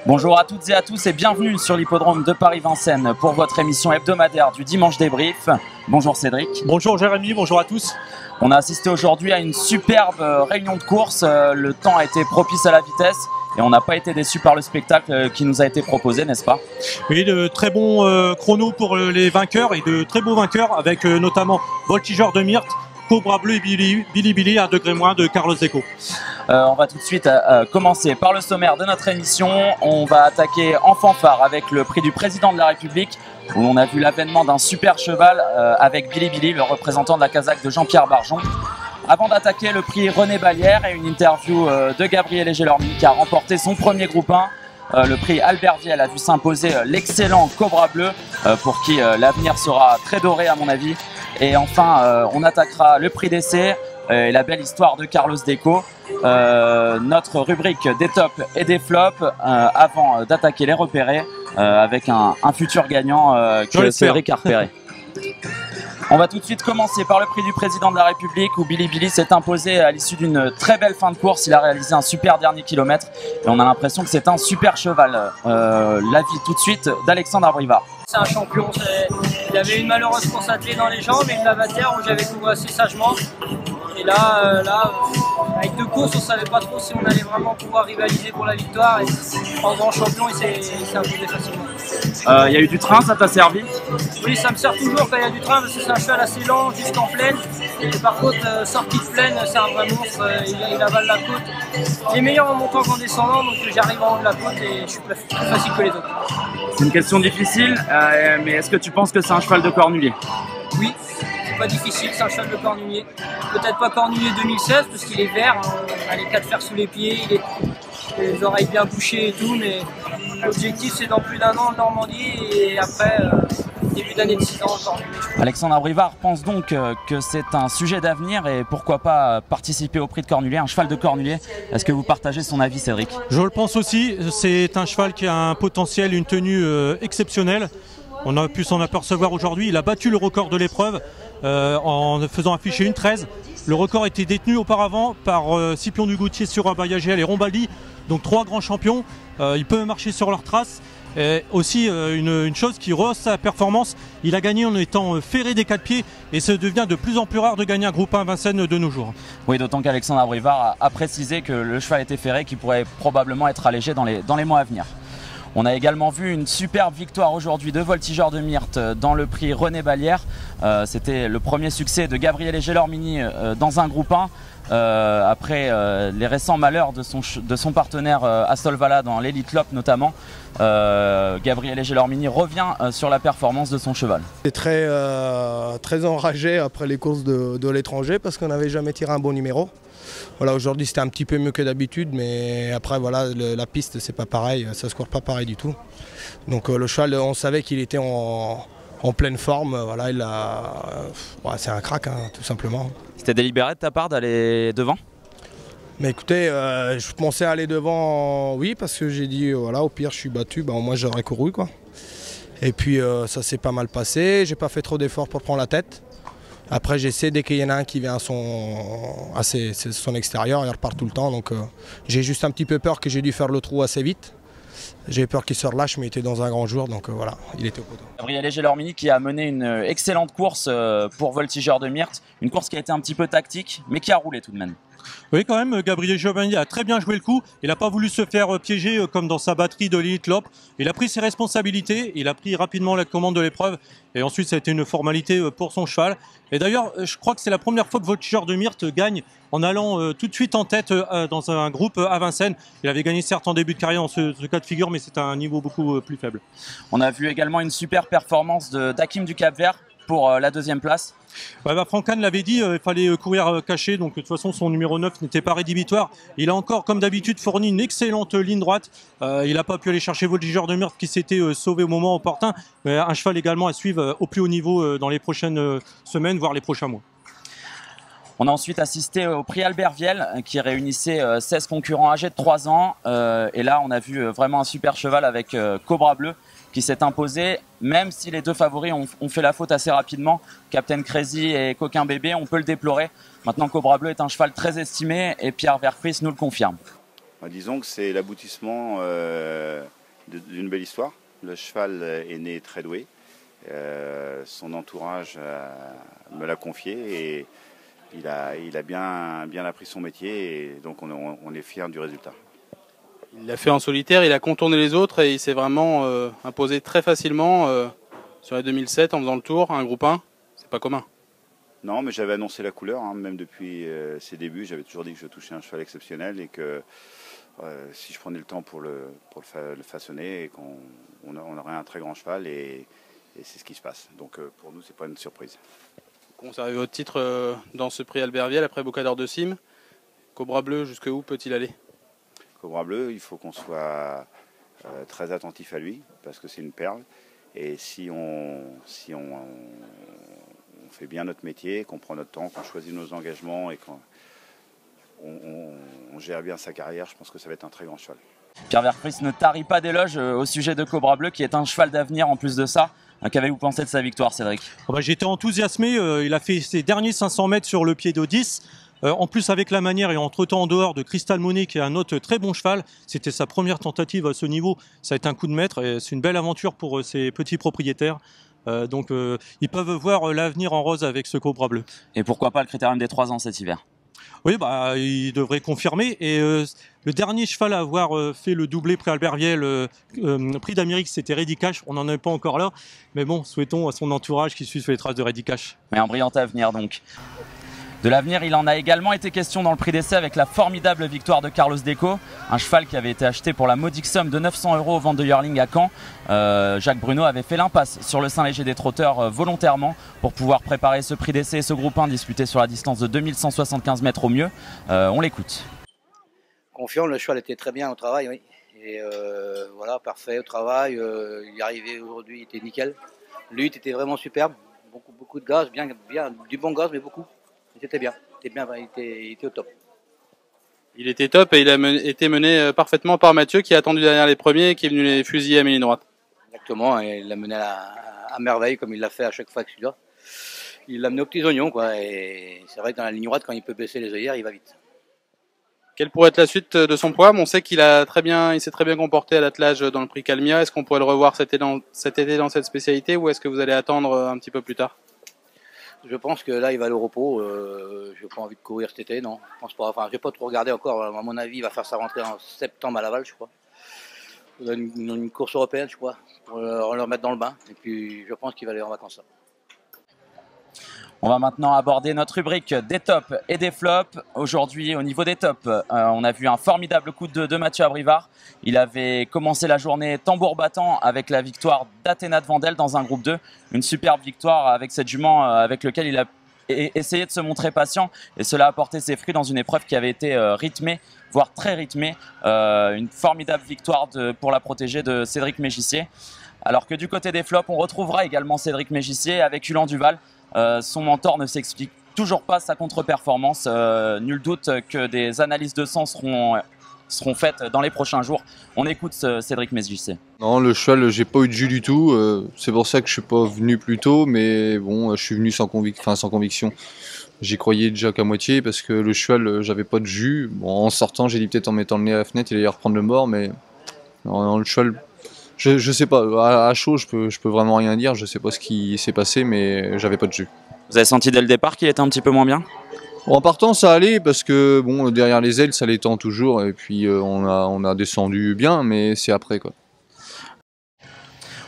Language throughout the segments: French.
Bonjour à toutes et à tous et bienvenue sur l'hippodrome de Paris-Vincennes pour votre émission hebdomadaire du dimanche débrief. Bonjour Cédric. Bonjour Jérémy, bonjour à tous. On a assisté aujourd'hui à une superbe réunion de course. Le temps a été propice à la vitesse et on n'a pas été déçus par le spectacle qui nous a été proposé, n'est-ce pas? Oui, de très bons chronos pour les vainqueurs et de très beaux vainqueurs avec notamment Voltigeur de Myrte, Cobra Bleu et Billy, 1 degré moins de Carlos Deco. On va tout de suite commencer par le sommaire de notre émission. On va attaquer en fanfare avec le prix du président de la République où on a vu l'avènement d'un super cheval avec Billy, le représentant de la casaque de Jean-Pierre Barjon. Avant d'attaquer le prix René Ballière et une interview de Gabriel Egelormi qui a remporté son premier groupe 1. Le prix Albert Viel a vu s'imposer l'excellent Cobra Bleu pour qui l'avenir sera très doré à mon avis. Et enfin, on attaquera le prix d'essai et la belle histoire de Carlos Deco. Notre rubrique des tops et des flops avant d'attaquer les repérés avec un futur gagnant que Cédric a repéré. On va tout de suite commencer par le prix du président de la République où Billy s'est imposé à l'issue d'une très belle fin de course. Il a réalisé un super dernier kilomètre et on a l'impression que c'est un super cheval. L'avis tout de suite d'Alexandre Abrivard. C'est un champion, il avait une malheureuse course attelée dans les jambes et une lavataire où j'avais couru assez sagement. Et là, avec deux courses, on ne savait pas trop si on allait vraiment pouvoir rivaliser pour la victoire. Et en grand champion, il s'est imposé facilement. Il y a eu du train, ça t'a servi? Oui, ça me sert toujours quand il y a du train parce que c'est un cheval assez lent jusqu'en plaine. Et par contre, sortie de plaine, c'est un vrai monstre, il avale la côte. Il est meilleur en montant qu'en descendant, donc j'arrive en haut de la côte et je suis plus facile que les autres. C'est une question difficile, mais est-ce que tu penses que c'est un cheval de Cornulier? Oui, c'est pas difficile, c'est un cheval de Cornulier. Peut-être pas Cornulier 2016 parce qu'il est vert, on a les 4 fers sous les pieds, il est les oreilles bien bouchées et tout, mais l'objectif c'est dans plus d'1 an en Normandie et après début d'année de 6 ans en Cornulier. Alexandre Abrivard pense donc que c'est un sujet d'avenir et pourquoi pas participer au prix de Cornulier, un cheval de Cornulier. Est-ce que vous partagez son avis, Cédric? Je le pense aussi, c'est un cheval qui a un potentiel, une tenue exceptionnelle. On a pu s'en apercevoir aujourd'hui, il a battu le record de l'épreuve en faisant afficher une 13. Le record était détenu auparavant par Scipion du Goutier, sur Bayagel et Rombaldi, donc 3 grands champions. Il peut marcher sur leurs traces. Et aussi une chose qui rehausse sa performance, il a gagné en étant ferré des 4 pieds et ça devient de plus en plus rare de gagner un groupe 1 Vincennes de nos jours. Oui, d'autant qu'Alexandre Abrivard a précisé que le cheval était ferré, qui pourrait probablement être allégé dans les mois à venir. On a également vu une superbe victoire aujourd'hui de Voltigeur de Myrte dans le prix René Ballière. C'était le premier succès de Gabriel Egelormi dans un groupe 1. Après les récents malheurs de son partenaire Astolvala dans l'Elite Lop notamment, Gabriel Egelormi revient sur la performance de son cheval. J'étais très enragé après les courses de l'étranger parce qu'on n'avait jamais tiré un bon numéro. Voilà, aujourd'hui c'était un petit peu mieux que d'habitude, mais après voilà, la piste c'est pas pareil, ça se court pas pareil du tout. Donc le cheval, on savait qu'il était en pleine forme, voilà, c'est un crack hein, tout simplement. C'était délibéré de ta part d'aller devant? Mais écoutez, je pensais aller devant, oui, parce que j'ai dit voilà, au pire je suis battu, bah, moi j'aurais couru quoi. Et puis ça s'est pas mal passé, j'ai pas fait trop d'efforts pour prendre la tête. Après j'essaie, dès qu'il y en a un qui vient à son extérieur, il repart tout le temps, donc j'ai juste un petit peu peur que j'ai dû faire le trou assez vite. J'ai peur qu'il se relâche, mais il était dans un grand jour, donc voilà, il était au poteau. Gabriel Egelormi qui a mené une excellente course pour Voltigeur de Myrte, une course qui a été un petit peu tactique, mais qui a roulé tout de même. Oui, quand même, Gabriel Egelormi a très bien joué le coup. Il n'a pas voulu se faire piéger comme dans sa batterie de l'Elite Lop. Il a pris ses responsabilités, il a pris rapidement la commande de l'épreuve. Et ensuite, ça a été une formalité pour son cheval. Et d'ailleurs, je crois que c'est la première fois que Voltigeur de Myrte gagne en allant tout de suite en tête dans un groupe à Vincennes. Il avait gagné certes en début de carrière dans ce cas de figure, mais c'est un niveau beaucoup plus faible. On a vu également une super performance d'Hakim du Cap-Vert pour la 2e place. Ouais, bah, Franck Kahn l'avait dit, il fallait courir caché, donc de toute façon son numéro 9 n'était pas rédhibitoire. Il a encore, comme d'habitude, fourni une excellente ligne droite. Il n'a pas pu aller chercher Voltigeur de Myrte qui s'était sauvé au moment opportun. Mais un cheval également à suivre au plus haut niveau dans les prochaines semaines, voire les prochains mois. On a ensuite assisté au prix Albert Viel qui réunissait 16 concurrents âgés de 3 ans. Et là, on a vu vraiment un super cheval avec Cobra Bleu qui s'est imposé, même si les 2 favoris ont fait la faute assez rapidement. Captain Crazy et Coquin Bébé, on peut le déplorer. Maintenant, Cobra Bleu est un cheval très estimé et Pierre Vercruis nous le confirme. Disons que c'est l'aboutissement d'une belle histoire. Le cheval est né très doué. Son entourage me l'a confié et il a bien appris son métier et donc on est fiers du résultat. Il l'a fait en solitaire, il a contourné les autres et il s'est vraiment imposé très facilement sur les 2007 en faisant le tour, un groupe 1. C'est pas commun. Non, mais j'avais annoncé la couleur, hein, même depuis ses débuts. J'avais toujours dit que je touchais un cheval exceptionnel et que si je prenais le temps pour le façonner, et qu'on aurait un très grand cheval et c'est ce qui se passe. Donc pour nous, c'est pas une surprise. Conservez votre titre dans ce prix Albert Viel après Bocador de Cîmes. Cobra Bleu, jusqu'où peut-il aller? Cobra Bleu, il faut qu'on soit très attentif à lui parce que c'est une perle. Et si on fait bien notre métier, qu'on prend notre temps, qu'on choisit nos engagements et qu'on gère bien sa carrière, je pense que ça va être un très grand cheval. Pierre Vercruysse ne tarit pas d'éloges au sujet de Cobra Bleu, qui est un cheval d'avenir en plus de ça. Qu'avez-vous pensé de sa victoire, Cédric? J'étais enthousiasmé, il a fait ses derniers 500 mètres sur le pied de 10. En plus avec la manière et entre-temps en dehors de Crystal Money qui est un autre très bon cheval. C'était sa première tentative à ce niveau, ça a été un coup de maître et c'est une belle aventure pour ces petits propriétaires. Donc ils peuvent voir l'avenir en rose avec ce Cobra Bleu. Et pourquoi pas le critérium des 3 ans cet hiver? Oui, il devrait confirmer. Et le dernier cheval à avoir fait le doublé prix Albert Viel, prix d'Amérique, c'était Ready Cash. On n'en est pas encore là. Mais bon, souhaitons à son entourage qu'il suive les traces de Ready Cash. Mais un brillant avenir donc. De l'avenir, il en a également été question dans le prix d'essai avec la formidable victoire de Carlos Deco, un cheval qui avait été acheté pour la modique somme de 900 € aux ventes de Yearling à Caen. Jacques Bruno avait fait l'impasse sur le Saint-Léger des Trotteurs volontairement pour pouvoir préparer ce prix d'essai et ce groupe 1 disputé sur la distance de 2175 mètres au mieux. On l'écoute. Confiant, le cheval était très bien au travail, oui. Et voilà, parfait au travail. Il est arrivé aujourd'hui, il était nickel. Lutte était vraiment superbe, beaucoup de gaz, bien, du bon gaz, mais beaucoup. C'était bien, il était au top. Il était top et il a été mené parfaitement par Mathieu qui a attendu derrière les premiers et qui est venu les fusiller à ligne droite. Exactement, et il l'a mené à merveille comme il l'a fait à chaque fois que celui-là. Il l'a mené aux petits oignons, quoi. Et c'est vrai que dans la ligne droite, quand il peut baisser les œillères, il va vite. Quelle pourrait être la suite de son programme? On sait qu'il s'est très bien comporté à l'attelage dans le prix Calmia. Est-ce qu'on pourrait le revoir cet été dans cette spécialité ou est-ce que vous allez attendre un petit peu plus tard? Je pense que là, il va aller au repos. Je n'ai pas envie de courir cet été, non. Je pense pas. Enfin, je n'ai pas trop regardé encore. À mon avis, il va faire sa rentrée en septembre à Laval, je crois. Il a une course européenne, je crois, pour le remettre dans le bain. Et puis, je pense qu'il va aller en vacances. On va maintenant aborder notre rubrique des tops et des flops. Aujourd'hui, au niveau des tops, on a vu un formidable coup de Mathieu Abrivard. Il avait commencé la journée tambour battant avec la victoire d'Athéna de Vandel dans un groupe 2. Une superbe victoire avec cette jument avec laquelle il a essayé de se montrer patient. Et cela a porté ses fruits dans une épreuve qui avait été rythmée, voire très rythmée. Une formidable victoire pour la protégée de Cédric Mégissier. Alors que du côté des flops, on retrouvera également Cédric Mégissier avec Ulan Duval. Son mentor ne s'explique toujours pas sa contre-performance. Nul doute que des analyses de sang seront faites dans les prochains jours. On écoute Cédric Mégissier. Non, le cheval, j'ai pas eu de jus du tout. C'est pour ça que je suis pas venu plus tôt, mais bon, je suis venu sans conviction. J'y croyais déjà qu'à moitié parce que le cheval, j'avais pas de jus. Bon, en sortant, j'ai dit peut-être en mettant le nez à la fenêtre, il allait reprendre le mort, mais non, le cheval. Je sais pas, à chaud je peux vraiment rien dire, je sais pas ce qui s'est passé mais j'avais pas de jus. Vous avez senti dès le départ qu'il était un petit peu moins bien? Bon, en partant ça allait parce que bon derrière les ailes ça l'étend toujours et puis on a descendu bien mais c'est après quoi.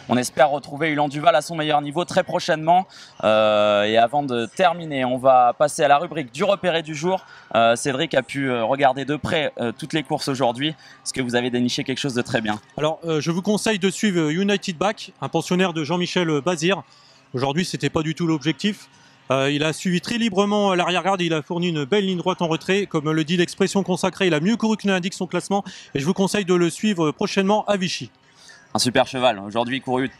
On espère retrouver Ulan Duval à son meilleur niveau très prochainement. Et avant de terminer, on va passer à la rubrique du repéré du jour. Cédric a pu regarder de près toutes les courses aujourd'hui. Est-ce que vous avez déniché quelque chose de très bien? Alors, je vous conseille de suivre United Back, un pensionnaire de Jean-Michel Bazir. Aujourd'hui, ce n'était pas du tout l'objectif. Il a suivi très librement l'arrière-garde, il a fourni une belle ligne droite en retrait. Comme le dit l'expression consacrée, il a mieux couru que n'indique son classement. Et je vous conseille de le suivre prochainement à Vichy. Un super cheval, aujourd'hui couru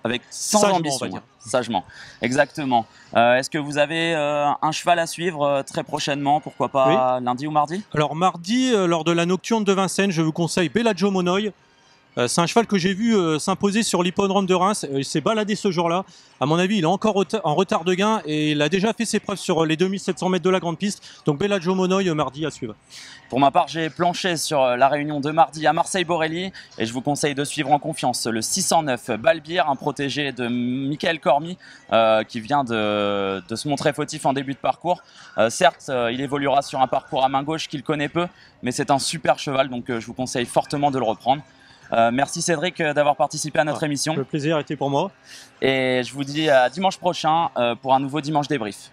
avec sans sagement, ambition, sagement, exactement. Est-ce que vous avez un cheval à suivre très prochainement, pourquoi pas lundi ou mardi? Alors mardi, lors de la nocturne de Vincennes, je vous conseille Bellagio Monoï. C'est un cheval que j'ai vu s'imposer sur l'hippodrome de Reims. Il s'est baladé ce jour-là. À mon avis, il est encore en retard de gain et il a déjà fait ses preuves sur les 2700 mètres de la grande piste. Donc Bellagio Monoï mardi à suivre. Pour ma part, j'ai planché sur la réunion de mardi à Marseille-Borelli et je vous conseille de suivre en confiance le 609 Balbir, un protégé de Michael Cormy qui vient de se montrer fautif en début de parcours. Certes, il évoluera sur un parcours à main gauche qu'il connaît peu, mais c'est un super cheval, donc je vous conseille fortement de le reprendre. Merci Cédric d'avoir participé à notre émission. Le plaisir était pour moi. Et je vous dis à dimanche prochain pour un nouveau Dimanche Débrief.